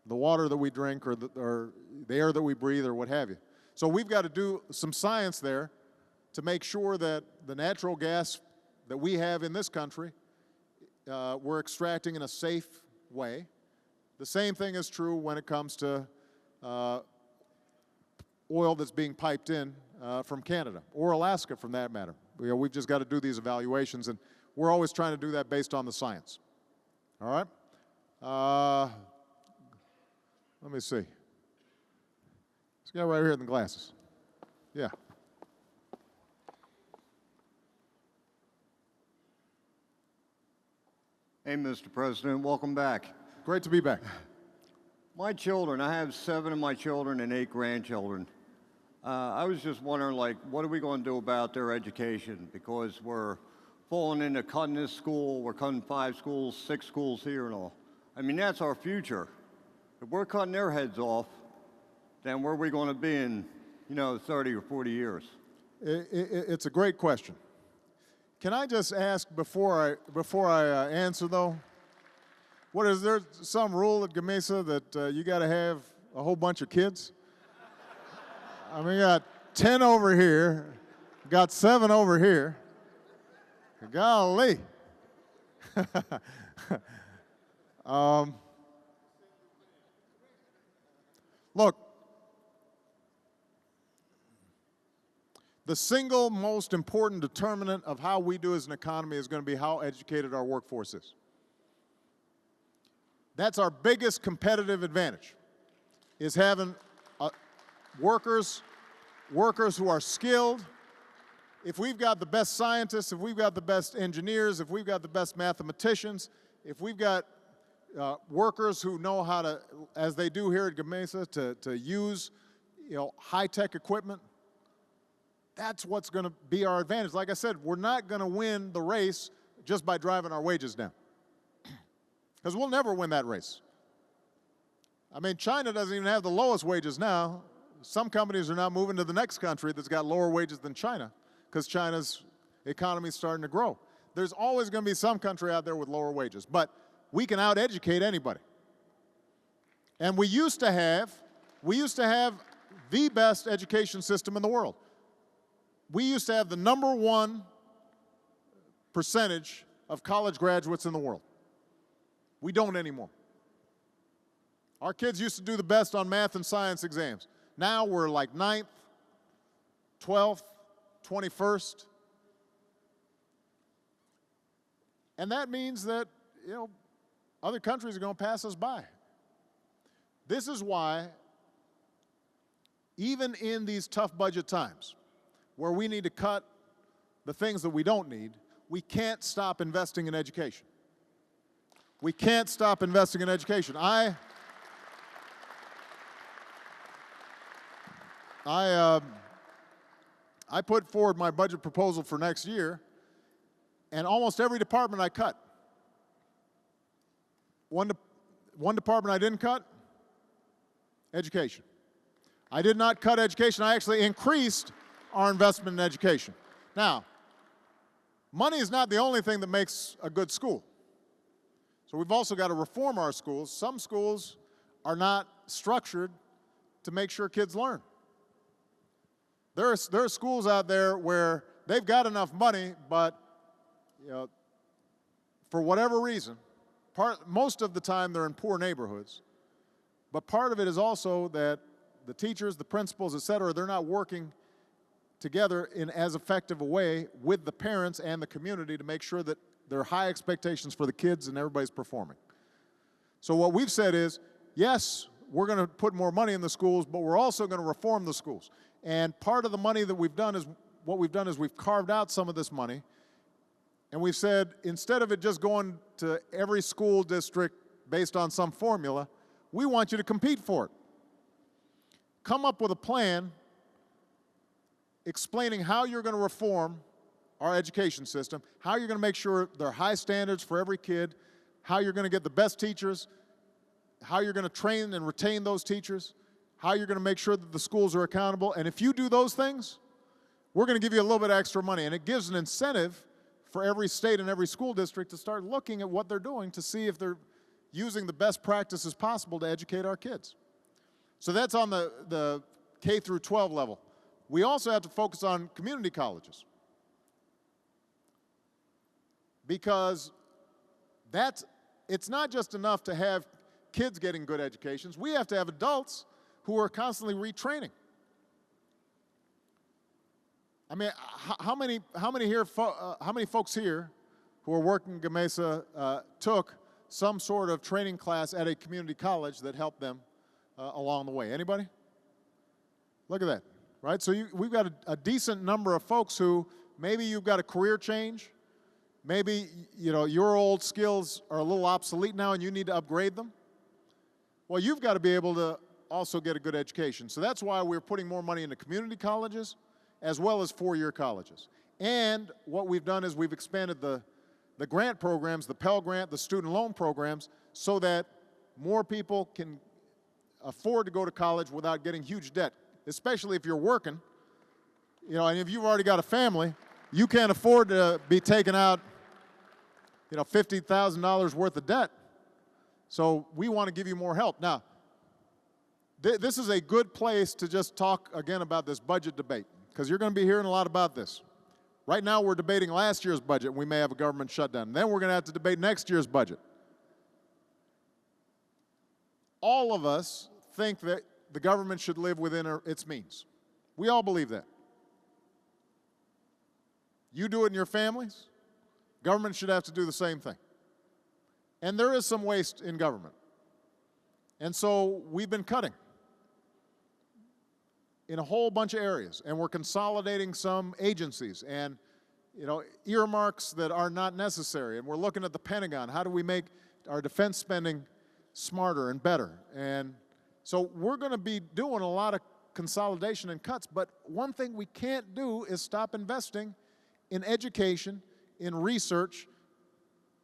the water that we drink or the air that we breathe or what have you? So we've got to do some science there to make sure that the natural gas that we have in this country, we're extracting in a safe way. The same thing is true when it comes to oil that's being piped in from Canada, or Alaska for that matter. We've just got to do these evaluations, and we're always trying to do that based on the science. All right? Let me see. This guy right here in the glasses. Yeah. Hey, Mr. President, welcome back. Great to be back. My children, I have 7 of my children and 8 grandchildren. I was just wondering, what are we going to do about their education? Because we're falling into cutting this school, we're cutting 5 schools, 6 schools here and all. I mean, that's our future. If we're cutting their heads off, then where are we going to be in, 30 or 40 years? It's a great question. Can I just ask before I answer though? Is there some rule at Gamesa that you got to have a whole bunch of kids? I mean, you got 10 over here, got 7 over here. Golly. Look, the single most important determinant of how we do as an economy is going to be how educated our workforce is. That's our biggest competitive advantage, is having workers who are skilled. If we've got the best scientists, if we've got the best engineers, if we've got the best mathematicians, if we've got workers who know how to, as they do here at Gamesa, to use high-tech equipment, that's what's going to be our advantage. Like I said, we're not going to win the race just by driving our wages down, because we'll never win that race. I mean, China doesn't even have the lowest wages now. Some companies are now moving to the next country that's got lower wages than China, because China's economy is starting to grow. There's always going to be some country out there with lower wages, but we can out-educate anybody. And we used to have the best education system in the world. We used to have the #1 percentage of college graduates in the world. We don't anymore. Our kids used to do the best on math and science exams. Now we're like 9th, 12th, 21st. And that means that, other countries are going to pass us by. This is why, even in these tough budget times, where we need to cut the things that we don't need, we can't stop investing in education. We can't stop investing in education. I put forward my budget proposal for next year, and almost every department I cut. One department I didn't cut, education. I did not cut education. I actually increased our investment in education. Now, money is not the only thing that makes a good school. So we've also got to reform our schools. Some schools are not structured to make sure kids learn. There are schools out there where they've got enough money, but for whatever reason, most of the time they're in poor neighborhoods. But part of it is also that the teachers, the principals, et cetera, they're not working together in as effective a way with the parents and the community to make sure that there are high expectations for the kids and everybody's performing. So what we've said is, yes, we're going to put more money in the schools, but we're also going to reform the schools. And part of the money that we've done is, we've carved out some of this money, and we've said, instead of it just going to every school district based on some formula, we want you to compete for it. Come up with a plan explaining how you're going to reform our education system, how you're going to make sure there are high standards for every kid, how you're going to get the best teachers, how you're going to train and retain those teachers, how you're going to make sure that the schools are accountable. And if you do those things, we're going to give you a little bit of extra money. And it gives an incentive for every state and every school district to start looking at what they're doing to see if they're using the best practices possible to educate our kids. So that's on the K through 12 level. We also have to focus on community colleges, because it's not just enough to have kids getting good educations. We have to have adults who are constantly retraining. I mean, how many folks here who are working at Gamesa took some sort of training class at a community college that helped them along the way? Anybody? Look at that, right? So we've got a decent number of folks who maybe you've got a career change. Maybe your old skills are a little obsolete now and you need to upgrade them. Well, you've got to be able to also get a good education. So that's why we're putting more money into community colleges as well as four-year colleges. And what we've done is we've expanded the grant programs, the Pell Grant, the student loan programs, so that more people can afford to go to college without getting huge debt, especially if you're working. And if you've already got a family, you can't afford to be taking out $50,000 worth of debt. So we want to give you more help. Now, this is a good place to just talk again about this budget debate, because you're going to be hearing a lot about this. Right now we're debating last year's budget, and we may have a government shutdown. Then we're going to have to debate next year's budget. All of us think that the government should live within its means. We all believe that. You do it in your families, government should have to do the same thing. And there is some waste in government. And so we've been cutting in a whole bunch of areas, and we're consolidating some agencies and earmarks that are not necessary. And we're looking at the Pentagon. How do we make our defense spending smarter and better? And so we're going to be doing a lot of consolidation and cuts, but one thing we can't do is stop investing in education, in research,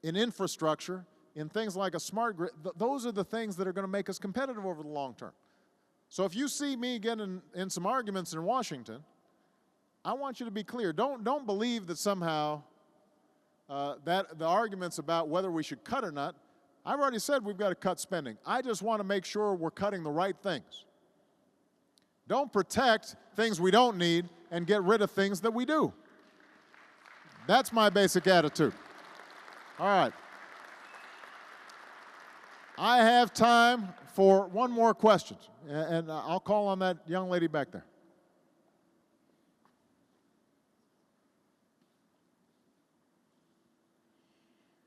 in infrastructure, in things like a smart grid. Those are the things that are going to make us competitive over the long term. So if you see me getting in some arguments in Washington, I want you to be clear. Don't believe that somehow that the arguments about whether we should cut or not I've already said we've got to cut spending. I just want to make sure we're cutting the right things. Don't protect things we don't need and get rid of things that we do. That's my basic attitude. All right. I have time for one more question, and I'll call on that young lady back there.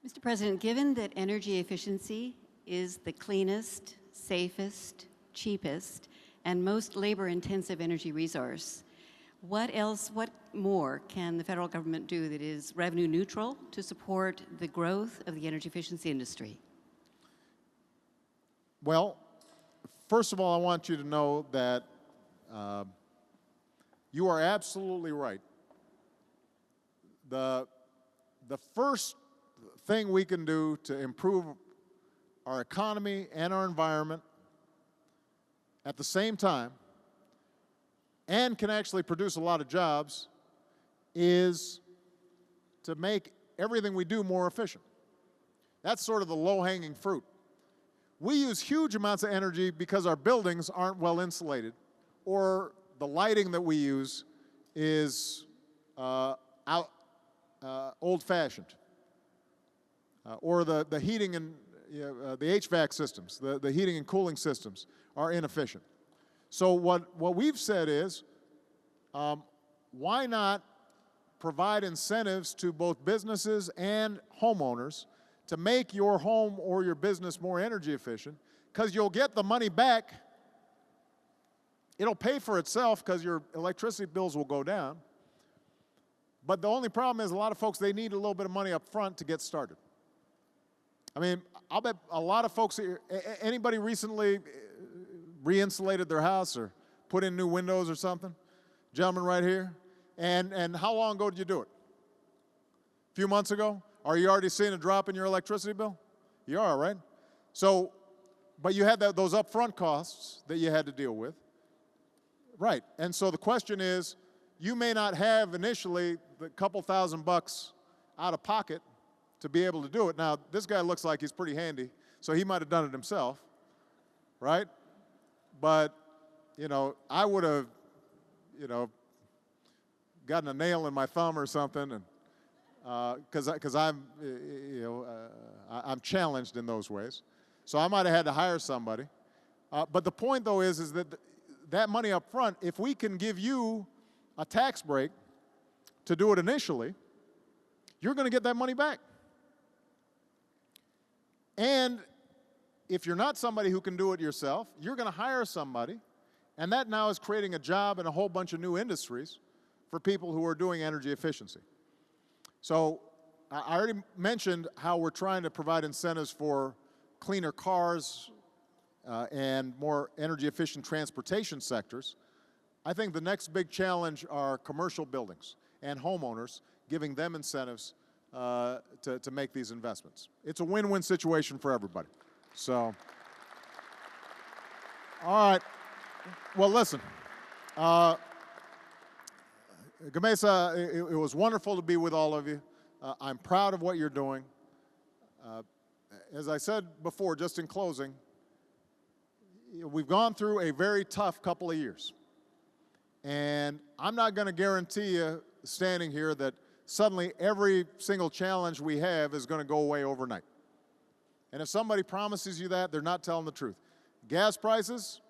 Mr. President, given that energy efficiency is the cleanest, safest, cheapest, and most labor-intensive energy resource, what more can the federal government do that is revenue neutral to support the growth of the energy efficiency industry? Well, first of all, I want you to know that you are absolutely right. The first thing we can do to improve our economy and our environment at the same time and can actually produce a lot of jobs is to make everything we do more efficient. That's sort of the low-hanging fruit. We use huge amounts of energy because our buildings aren't well insulated, or the lighting that we use is old-fashioned, or the heating and the HVAC systems, the heating and cooling systems are inefficient. So what we've said is, why not provide incentives to both businesses and homeowners to make your home or your business more energy efficient, because you'll get the money back. It'll pay for itself because your electricity bills will go down. But the only problem is a lot of folks, they need a little bit of money up front to get started. I mean, I'll bet a lot of folks here, anybody recently re-insulated their house or put in new windows or something? Gentleman right here. And how long ago did you do it? A few months ago? Are you already seeing a drop in your electricity bill? You are, right? So, but you had those upfront costs that you had to deal with. Right, and so the question is, you may not have initially the couple $1,000 out of pocket to be able to do it. Now, this guy looks like he's pretty handy, so he might have done it himself, right? But, you know, I would have, you know, gotten a nail in my thumb or something, and because I'm, I'm challenged in those ways. So I might have had to hire somebody. But the point, though, is that that money up front, if we can give you a tax break to do it initially, you're going to get that money back. And if you're not somebody who can do it yourself, you're going to hire somebody, and that now is creating a job and a whole bunch of new industries for people who are doing energy efficiency. So I already mentioned how we're trying to provide incentives for cleaner cars and more energy efficient transportation sectors. I think the next big challenge are commercial buildings and homeowners, giving them incentives to make these investments. It's a win-win situation for everybody. So, all right. Well, listen. Gamesa, it was wonderful to be with all of you. I'm proud of what you're doing. As I said before, just in closing, we've gone through a very tough couple of years. And I'm not going to guarantee you, standing here, that suddenly every single challenge we have is going to go away overnight. And if somebody promises you that, they're not telling the truth. Gas prices,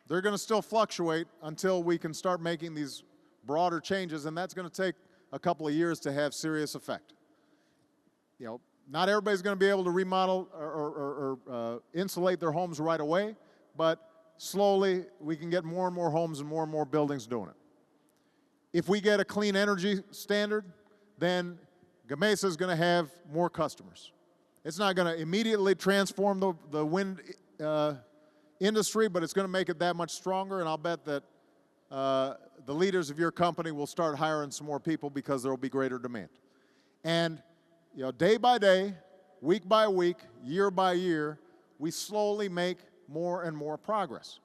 they're going to still fluctuate until we can start making these broader changes, and that's going to take a couple of years to have serious effect. You know, not everybody's going to be able to remodel or insulate their homes right away, but slowly we can get more and more homes and more buildings doing it. If we get a clean energy standard, then Gamesa is going to have more customers. It's not going to immediately transform the wind industry, but it's going to make it that much stronger, and I'll bet that the leaders of your company will start hiring some more people because there will be greater demand. And you know, day by day, week by week, year by year, we slowly make more and more progress.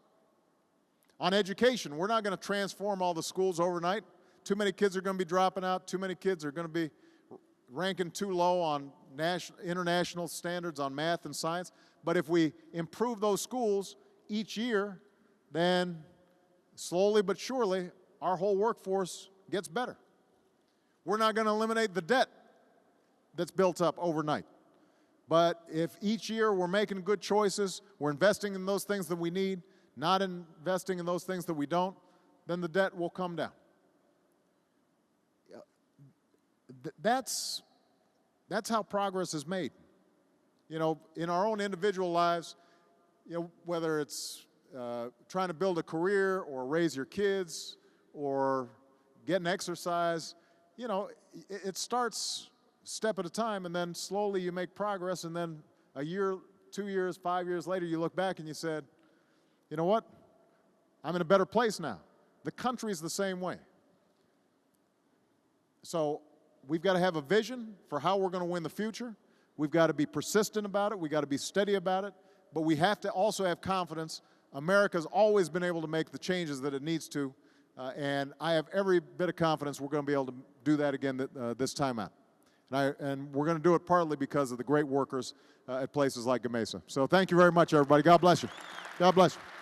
On education, we're not going to transform all the schools overnight. Too many kids are going to be dropping out. Too many kids are going to be ranking too low on international standards on math and science. But if we improve those schools each year, then slowly but surely, our whole workforce gets better. We're not going to eliminate the debt that's built up overnight. But if each year we're making good choices, we're investing in those things that we need, not investing in those things that we don't, then the debt will come down. That's how progress is made. You know, in our own individual lives, you know, whether it's trying to build a career or raise your kids or getting exercise, you know, it starts step at a time, and then slowly you make progress, and then a year, 2 years, 5 years later, you look back and you said, you know what? I'm in a better place now. The country's the same way. So we've got to have a vision for how we're going to win the future. We've got to be persistent about it. We've got to be steady about it. But we have to also have confidence. America's always been able to make the changes that it needs to. And I have every bit of confidence we're going to be able to do that again this time out. And we're going to do it partly because of the great workers at places like Gamesa. So thank you very much, everybody. God bless you. God bless you.